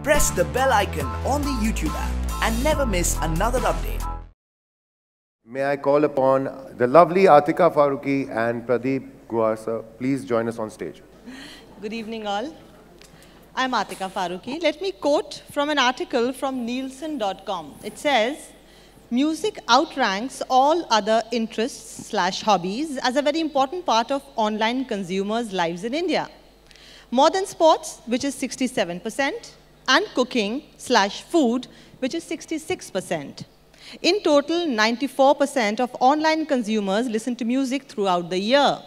Press the bell icon on the YouTube app and never miss another update. May I call upon the lovely Atika Farooqui and Pradeep Guha, sir. Please join us on stage. Good evening, all. I'm Atika Farooqui. Let me quote from an article from Nielsen.com. It says, music outranks all other interests/hobbies as a very important part of online consumers' lives in India. More than sports, which is 67%, and cooking/food, which is 66%. In total, 94% of online consumers listen to music throughout the year.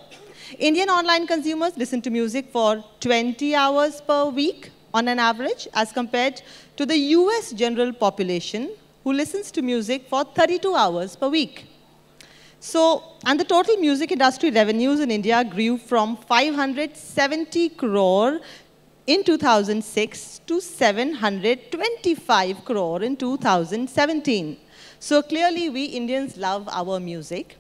Indian online consumers listen to music for 20 hours per week on an average, as compared to the US general population, who listens to music for 32 hours per week. So, and the total music industry revenues in India grew from 570 crore in 2006 to 725 crore in 2017. So clearly, we Indians love our music.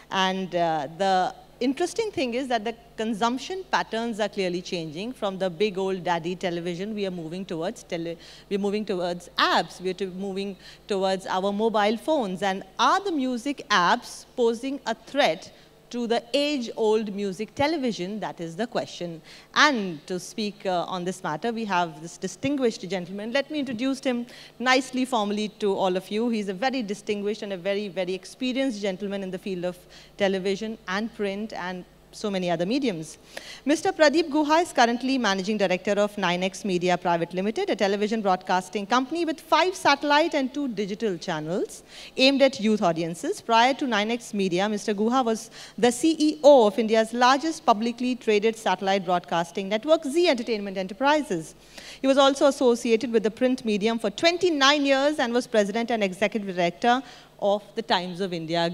And the interesting thing is that the consumption patterns are clearly changing. From the big old daddy television, we are moving towards apps. We are moving towards our mobile phones. And are the music apps posing a threat to the age-old music television? That is the question. And to speak on this matter, we have this distinguished gentleman. Let me introduce him nicely, formally to all of you. He's a very distinguished and a very, very experienced gentleman in the field of television and print and so many other mediums. Mr. Pradeep Guha is currently Managing Director of 9X Media Private Limited, a television broadcasting company with 5 satellite and 2 digital channels aimed at youth audiences. Prior to 9X Media, Mr. Guha was the CEO of India's largest publicly traded satellite broadcasting network, Zee Entertainment Enterprises. He was also associated with the print medium for 29 years and was President and Executive Director of the Times of India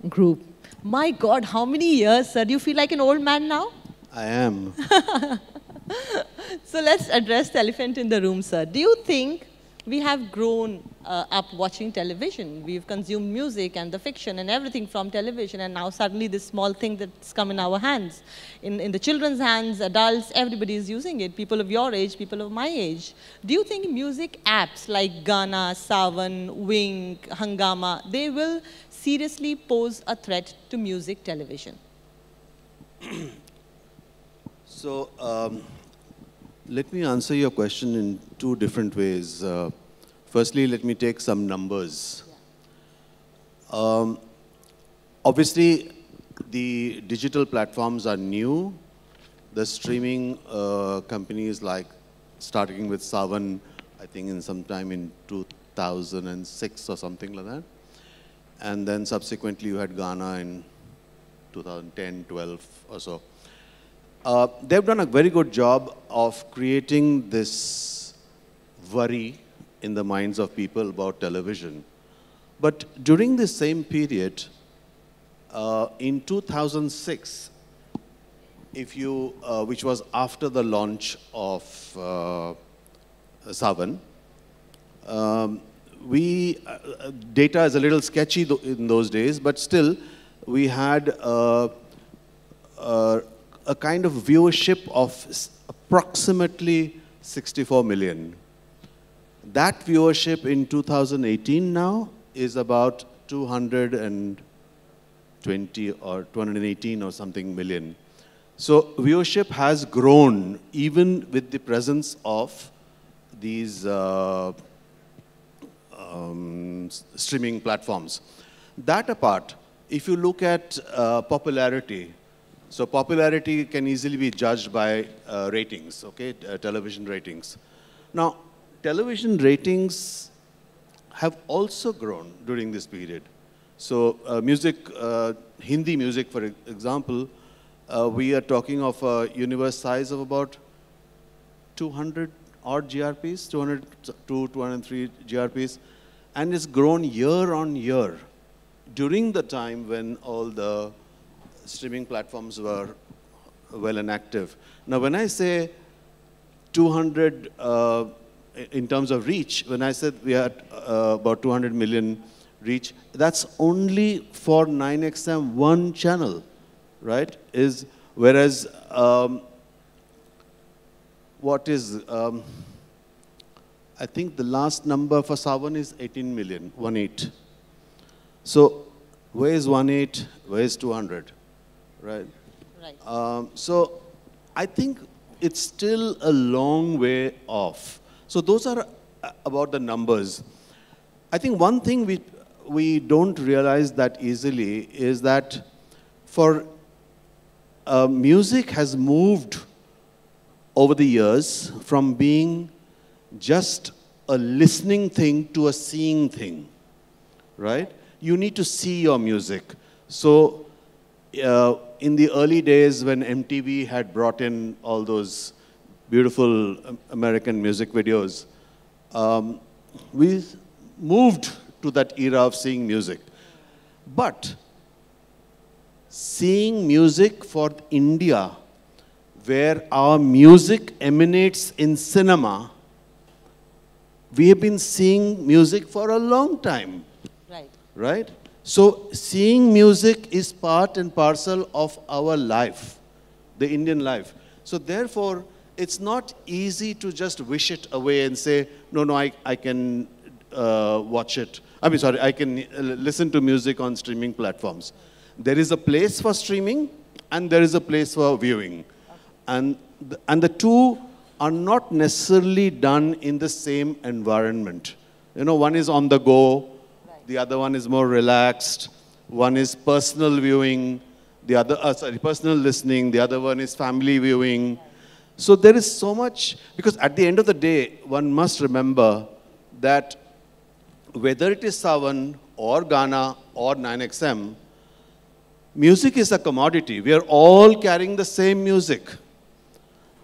Group. My God, how many years, sir? Do you feel like an old man now? I am. So let's address the elephant in the room, sir. Do you think we have grown up watching television? We've consumed music and the fiction and everything from television, and now suddenly this small thing that's come in our hands, in the children's hands, adults, everybody is using it, people of your age, people of my age. Do you think music apps like Gaana, Savan, Wink, Hangama, they will seriously pose a threat to music television? So, let me answer your question in 2 different ways. Firstly, let me take some numbers. Obviously, the digital platforms are new. The streaming companies, like starting with Savan, I think in sometime in 2006 or something like that. And then subsequently you had Gaana in 2010, 12 or so. They've done a very good job of creating this worry in the minds of people about television. But during this same period, in 2006, which was after the launch of Savan, data is a little sketchy in those days, but still we had a kind of viewership of approximately 64 million. That viewership in 2018 now is about 220 or 218 or something million. So viewership has grown even with the presence of these streaming platforms. That apart, if you look at popularity, so popularity can easily be judged by ratings, okay, television ratings. Now, television ratings have also grown during this period. So music, Hindi music, for example, we are talking of a universe size of about 200 odd GRPs, 200 to 203 GRPs, and it's grown year on year during the time when all the streaming platforms were well and active. Now, when I say 200 in terms of reach, when I said we had about 200 million reach, that's only for 9XM one channel, right? Whereas what is I think the last number for Sawan is 18 million, 18. So where is 18? Where is 200? Right? Right. So I think it's still a long way off. So those are about the numbers. I think one thing we don't realize that easily is that for music has moved over the years from being just a listening thing to a seeing thing, right? You need to see your music. So in the early days when MTV had brought in all those beautiful American music videos, we moved to that era of seeing music. But seeing music for India, where our music emanates in cinema, we have been seeing music for a long time. Right. Right? So seeing music is part and parcel of our life, the Indian life. So therefore, it's not easy to just wish it away and say, no, I can watch it. I can listen to music on streaming platforms. There is a place for streaming and there is a place for viewing. And the two are not necessarily done in the same environment. You know, one is on the go, the other one is more relaxed, one is personal viewing, the other, personal listening, the other one is family viewing. So there is so much, because at the end of the day, one must remember that whether it is Sawan or Ghana or 9XM, music is a commodity. We are all carrying the same music.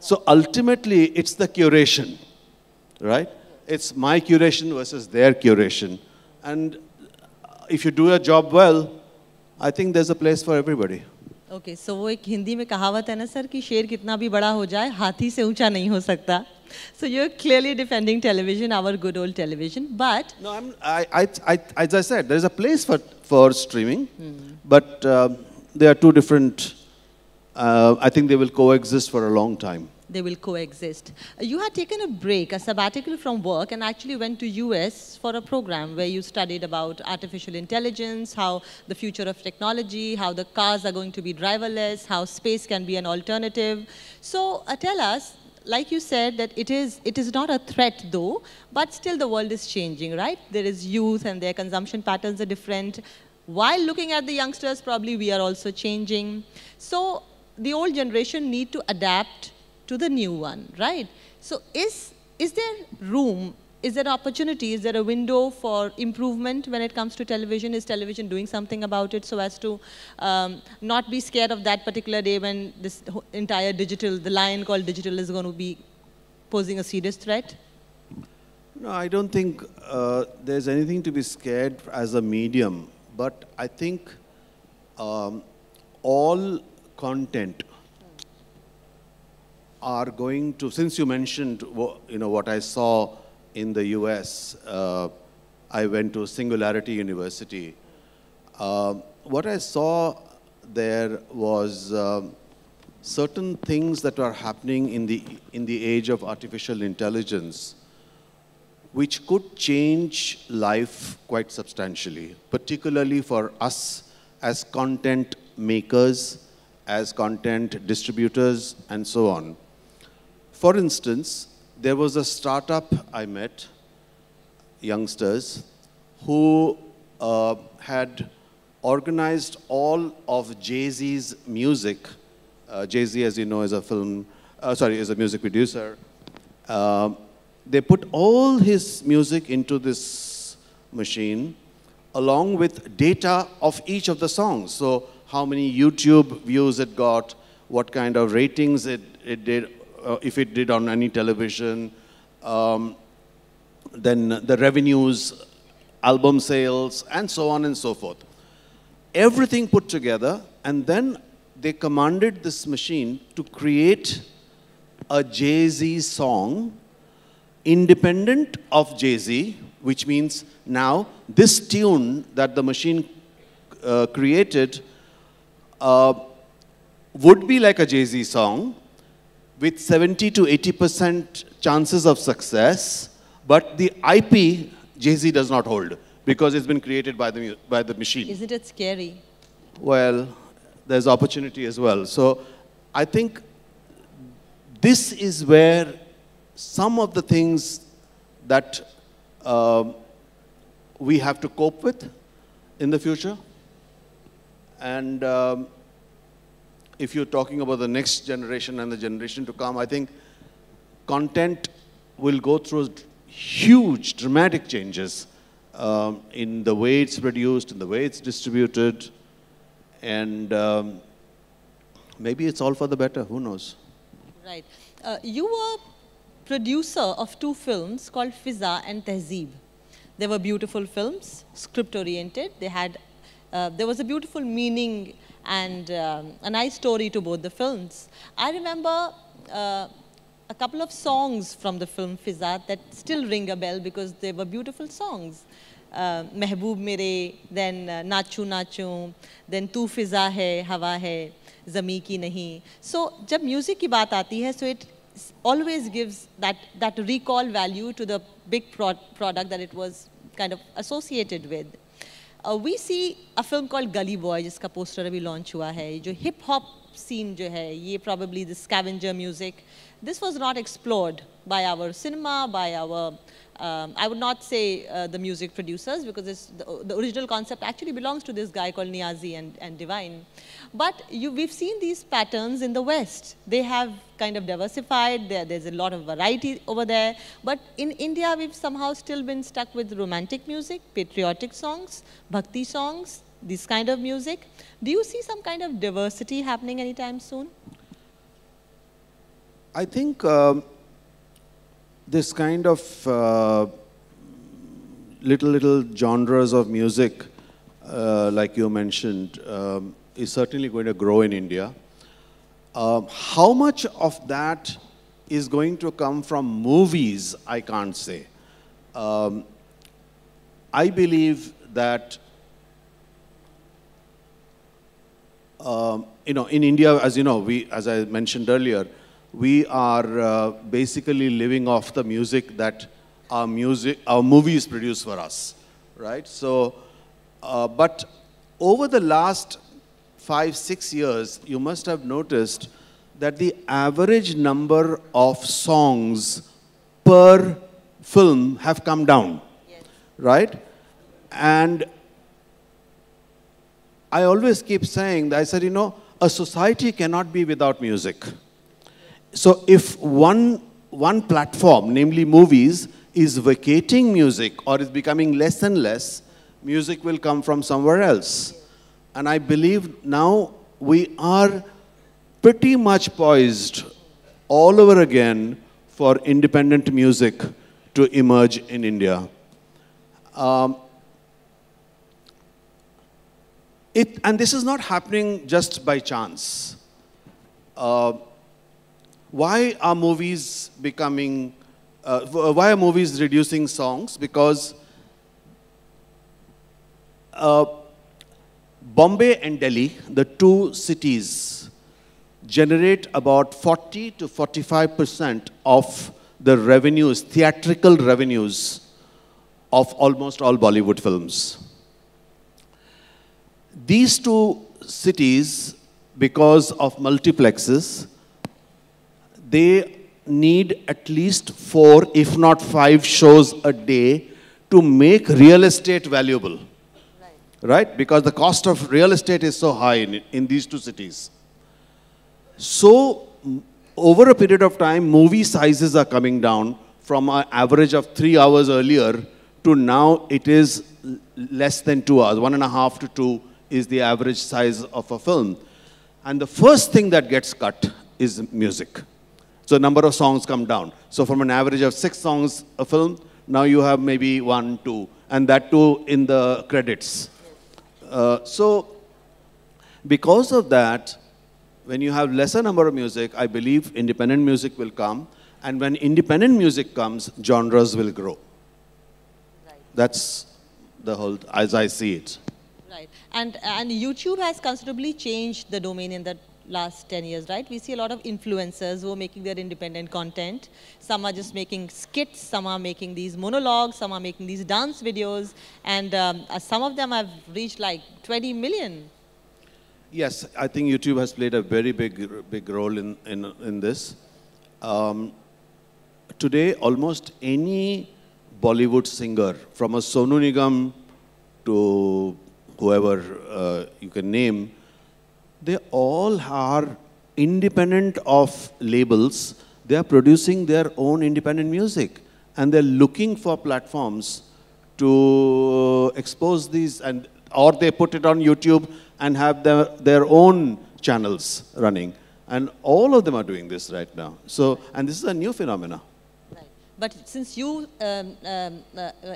So ultimately, it's the curation, right? It's my curation versus their curation. And if you do your job well, I think there's a place for everybody. Okay, so वो एक हिंदी में कहावत है ना sir कि शेर कितना भी बड़ा हो जाए हाथी से ऊंचा नहीं हो सकता. So you're clearly defending television, our good old television, but no, as I said, there is a place for streaming, but they are two different. I think they will coexist for a long time. They will coexist. You had taken a break, a sabbatical from work, and actually went to US for a program where you studied about artificial intelligence, how the future of technology, how the cars are going to be driverless, how space can be an alternative. So tell us, like you said, that it is not a threat though, but still the world is changing, right? There is youth and their consumption patterns are different. While looking at the youngsters, probably we are also changing. So the old generation need to adapt to the new one, right? So is there room, is there opportunity, is there a window for improvement when it comes to television? Is television doing something about it so as to not be scared of that particular day when this entire digital, the lion called digital is going to be posing a serious threat? No, I don't think there's anything to be scared as a medium, but I think all content are going to, since you mentioned what I saw in the US, I went to Singularity University. What I saw there was certain things that are happening in the age of artificial intelligence, which could change life quite substantially, particularly for us as content makers, as content distributors, and so on. For instance, there was a startup I met, youngsters, who had organized all of Jay-Z's music. Jay-Z, as you know, is a music producer. They put all his music into this machine, along with data of each of the songs. So how many YouTube views it got, what kind of ratings it did, if it did on any television, then the revenues, album sales, and so on and so forth. Everything put together, and then they commanded this machine to create a Jay-Z song independent of Jay-Z, which means now this tune that the machine created would be like a Jay-Z song with 70 to 80% chances of success, But the IP, Jay-Z does not hold because it's been created by the machine. Isn't it scary? Well, there's opportunity as well. So I think this is where some of the things that we have to cope with in the future. And if you're talking about the next generation and the generation to come, I think content will go through huge, dramatic changes in the way it's produced, in the way it's distributed, and maybe it's all for the better, who knows? Right. You were producer of 2 films called Fiza and Tehzeeb. They were beautiful films, script-oriented. They had, there was a beautiful meaning and a nice story to both the films. I remember a couple of songs from the film Fiza that still ring a bell because they were beautiful songs. Mehboob Mere, then Nachu Nachu, then Tu Fiza Hai, Hawa Hai, Zami Ki Nahi. So, jab music ki baat aati hai, so it always gives that recall value to the big product that it was kind of associated with. We see a film called Gully Boy, jiska poster abhi launch hua hai. Jo hip hop scene jo hai, ye probably the scavenger music. This was not explored by our cinema, by our, I would not say the music producers, because the original concept actually belongs to this guy called Niazi and Divine. But we've seen these patterns in the West. They have kind of diversified, there's a lot of variety over there. But in India, we've somehow still been stuck with romantic music, patriotic songs, bhakti songs, this kind of music. Do you see some kind of diversity happening anytime soon? I think this kind of little genres of music, like you mentioned, is certainly going to grow in India. How much of that is going to come from movies, I can't say. I believe that in India, as you know, as I mentioned earlier, we are basically living off the music that our movies produce for us, right? So, but over the last 5-6 years, you must have noticed that the average number of songs per film have come down, yes, right? And I always keep saying that, I said, a society cannot be without music. So if one platform, namely movies, is vacating music or is becoming less and less, music will come from somewhere else. And I believe now we are pretty much poised all over again for independent music to emerge in India. And this is not happening just by chance. Why are movies becoming, why are movies reducing songs? Because Bombay and Delhi, the 2 cities, generate about 40 to 45% of the revenues, theatrical revenues, of almost all Bollywood films. These 2 cities, because of multiplexes, they need at least 4, if not 5 shows a day to make real estate valuable. Right? Because the cost of real estate is so high in these 2 cities. So, over a period of time, movie sizes are coming down from an average of 3 hours earlier to now it is less than 2 hours. 1.5 to 2 is the average size of a film. And the first thing that gets cut is music. So number of songs come down. So from an average of 6 songs a film, now you have maybe 1, 2, and that too in the credits. So because of that, when you have lesser number of music, I believe independent music will come. And when independent music comes, genres will grow. Right. That's the whole, as I see it. Right. And YouTube has considerably changed the domain in the last 10 years, right? We see a lot of influencers who are making their independent content. Some are just making skits, some are making these monologues, some are making these dance videos, and some of them have reached like 20 million. Yes, I think YouTube has played a very big role in this. Today, almost any Bollywood singer, from a Sonu Nigam to whoever you can name, they all are independent of labels. They are producing their own independent music, and they're looking for platforms to expose these, or they put it on YouTube and have their own channels running. And all of them are doing this right now. So, and this is a new phenomena. Right. But since you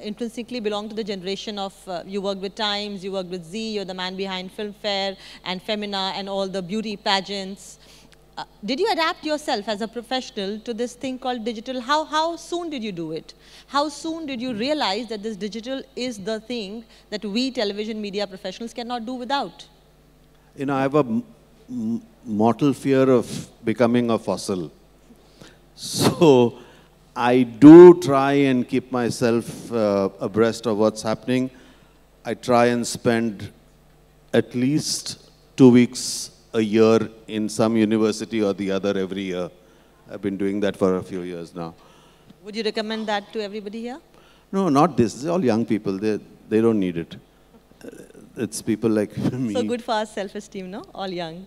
intrinsically belong to the generation of, you work with Times, you work with Z, you're the man behind Filmfare and Femina and all the beauty pageants. Did you adapt yourself as a professional to this thing called digital? How soon did you do it? How soon did you realize that this digital is the thing that we television media professionals cannot do without? You know, I have a mortal fear of becoming a fossil. So I do try and keep myself abreast of what's happening. I try and spend at least 2 weeks a year in some university or the other every year. I've been doing that for a few years now. Would you recommend that to everybody here? No, not this. They're all young people. They don't need it. It's people like me. So good for our self-esteem, no? All young.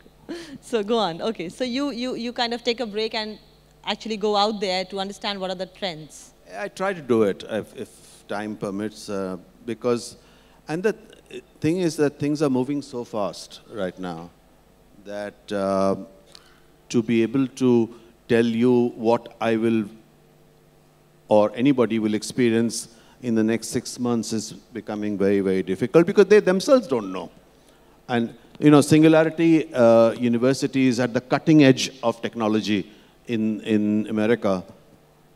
So go on. Okay. So you kind of take a break and actually go out there to understand what are the trends. I try to do it if time permits, because, and the thing is that things are moving so fast right now that to be able to tell you what I will or anybody will experience in the next 6 months is becoming very difficult because they themselves don't know. And you know, Singularity University is at the cutting edge of technology in America,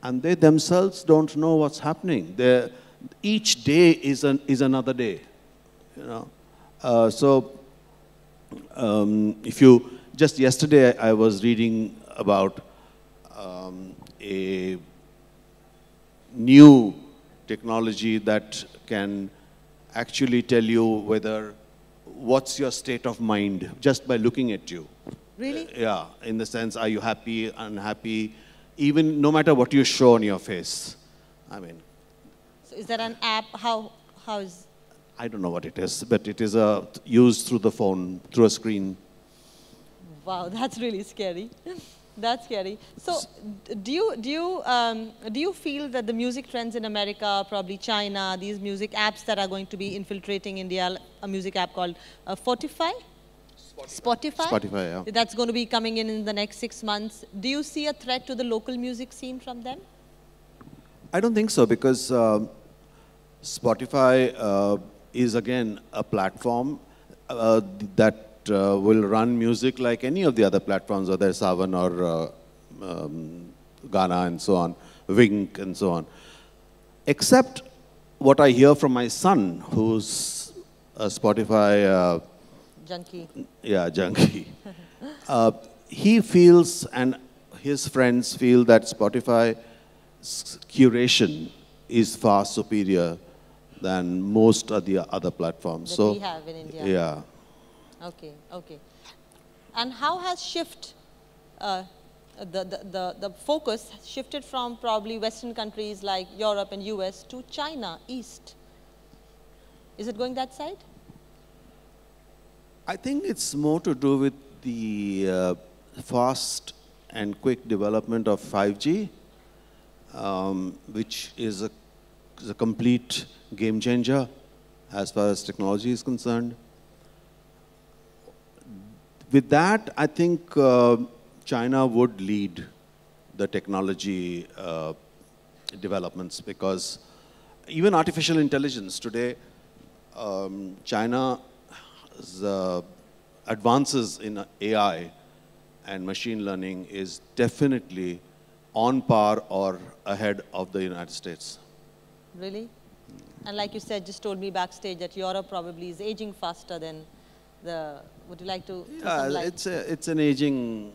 and they themselves don't know what's happening. Each day is another day, you know. If you, just yesterday I was reading about a new technology that can actually tell you what's your state of mind just by looking at you. Really? Yeah, in the sense, are you happy, unhappy, even no matter what you show on your face. I mean. So is that an app? How is? I don't know what it is, but it is used through the phone, through a screen. Wow, that's really scary. That's scary. So, do you feel that the music trends in America, probably China, these music apps that are going to be infiltrating India, a music app called Spotify? Spotify, yeah. That's going to be coming in the next 6 months. Do you see a threat to the local music scene from them? I don't think so, because Spotify is again a platform that will run music like any of the other platforms, whether it's Savan or Ghana and so on, Wink and so on. Except what I hear from my son, who's a Spotify Junkie. Yeah, junkie. He feels, and his friends feel, that Spotify's curation is far superior than most of the other platforms. That we have in India. Yeah. Okay, okay. And how has the focus shifted from probably Western countries like Europe and US to China, East? Is it going that side? I think it's more to do with the fast and quick development of 5G, which is a complete game changer as far as technology is concerned. With that, I think China would lead the technology developments, because even artificial intelligence today, China's advances in AI and machine learning is definitely on par or ahead of the United States. Really? And like you said, just told me backstage that Europe probably is aging faster than Would you like to throw some light? It's an aging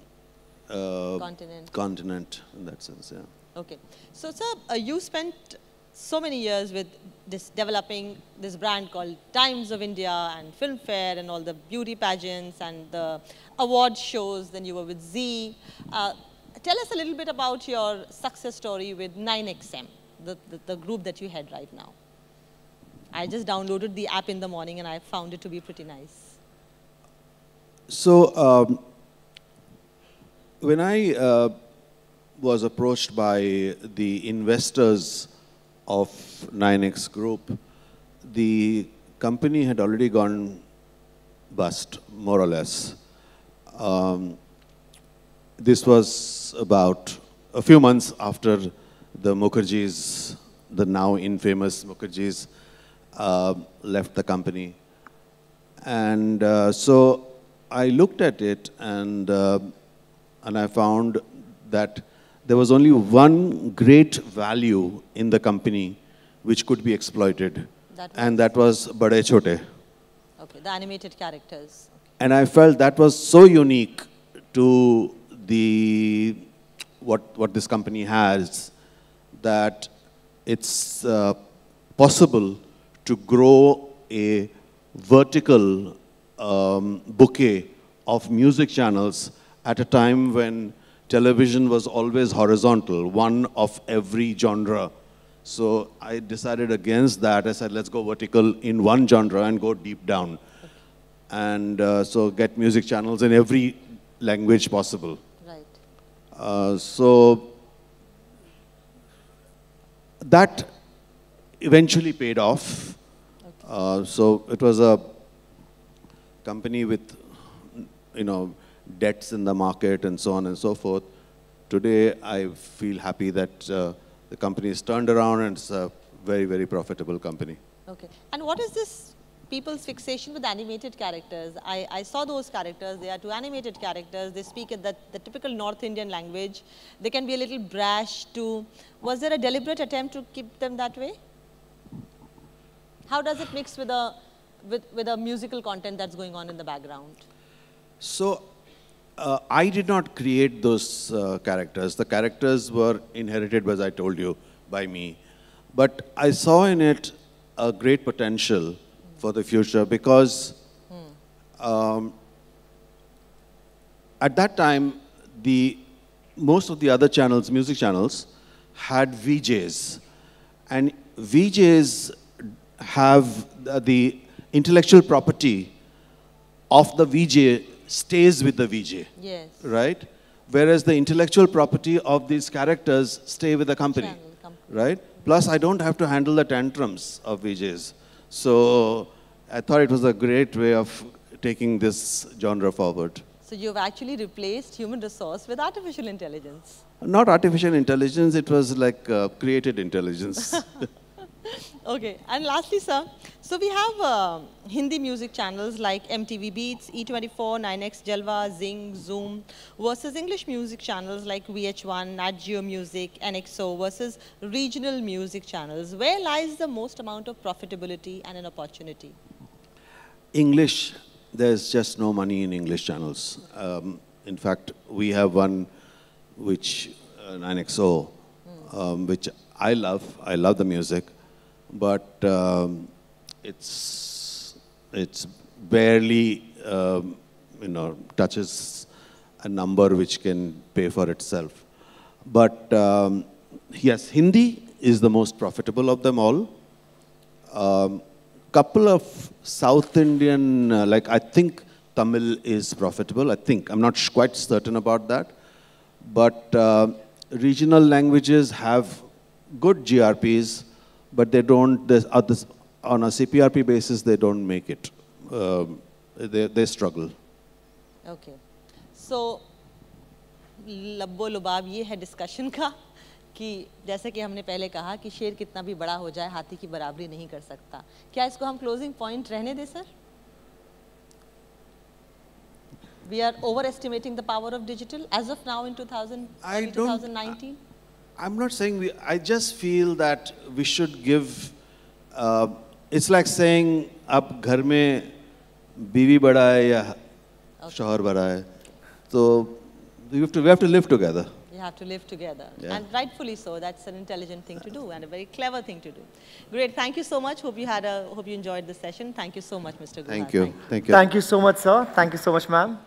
Continent in that sense, yeah. Okay. So, sir, you spent so many years with developing this brand called Times of India and Filmfare and all the beauty pageants and the award shows. Then you were with Z. Tell us a little bit about your success story with 9XM, the group that you head right now. I just downloaded the app in the morning and I found it to be pretty nice. So, when I was approached by the investors of 9X Group, the company had already gone bust, more or less. This was about a few months after the Mukherjees, the now infamous Mukherjees, left the company. And so I looked at it and I found that there was only one great value in the company which could be exploited, and that was Bade Chote. Okay, the animated characters. Okay. And I felt that was so unique to the what this company has, that it's possible to grow a vertical bouquet of music channels at a time when television was always horizontal, one of every genre. So I decided against that. I said, let's go vertical in one genre and go deep down. Okay. And so get music channels in every language possible. Right. So that eventually paid off. Okay. So it was a company with, debts in the market and so on and so forth. Today, I feel happy that the company is turned around and it's a very, very profitable company. Okay. And what is this people's fixation with animated characters? I saw those characters. They are two animated characters. They speak in the typical North Indian language. They can be a little brash too. Was there a deliberate attempt to keep them that way? How does it mix with the musical content that's going on in the background? So, I did not create those characters. The characters were inherited, as I told you, by me. But I saw in it a great potential for the future because at that time, most of the other channels, music channels, had VJs. And VJs have the intellectual property of the VJ stays with the VJ, yes, right? Whereas the intellectual property of these characters stay with the company, right? Plus, I don't have to handle the tantrums of VJs. So I thought it was a great way of taking this genre forward. So you've actually replaced human resource with artificial intelligence. Not artificial intelligence, it was like created intelligence. Okay, and lastly, sir, so we have Hindi music channels like MTV Beats, E24, 9X Jalwa, Zing, Zoom, versus English music channels like VH1, Nat Geo Music, NXO, versus regional music channels. Where lies the most amount of profitability and an opportunity? English, there's just no money in English channels. In fact, we have one which, 9XO, which I love the music. But it's barely touches a number which can pay for itself. But yes, Hindi is the most profitable of them all. Couple of South Indian, like I think Tamil is profitable. I'm not quite certain about that. But regional languages have good GRPs. But they don't, on a CPRP basis, they don't make it. They struggle. Okay. So, लब्बो लुबाब ये है discussion का कि जैसे कि हमने पहले कहा कि शेर कितना भी बड़ा हो जाए हाथी की बराबरी नहीं कर सकता. क्या इसको हम क्लोजिंग पॉइंट रहने दें sir? We are overestimating the power of digital as of now in 2019? I'm not saying I just feel that we should give, it's like saying, ab ghar mein biwi bada hai ya शौहर भरा है. So we have to live together. You have to live together. Yeah. And rightfully so. That's an intelligent thing to do and a very clever thing to do. Great. Thank you so much. Hope you enjoyed this session. Thank you so much, Mr. Guha. Thank you. Thank you. Thank you so much, sir. Thank you so much, ma'am.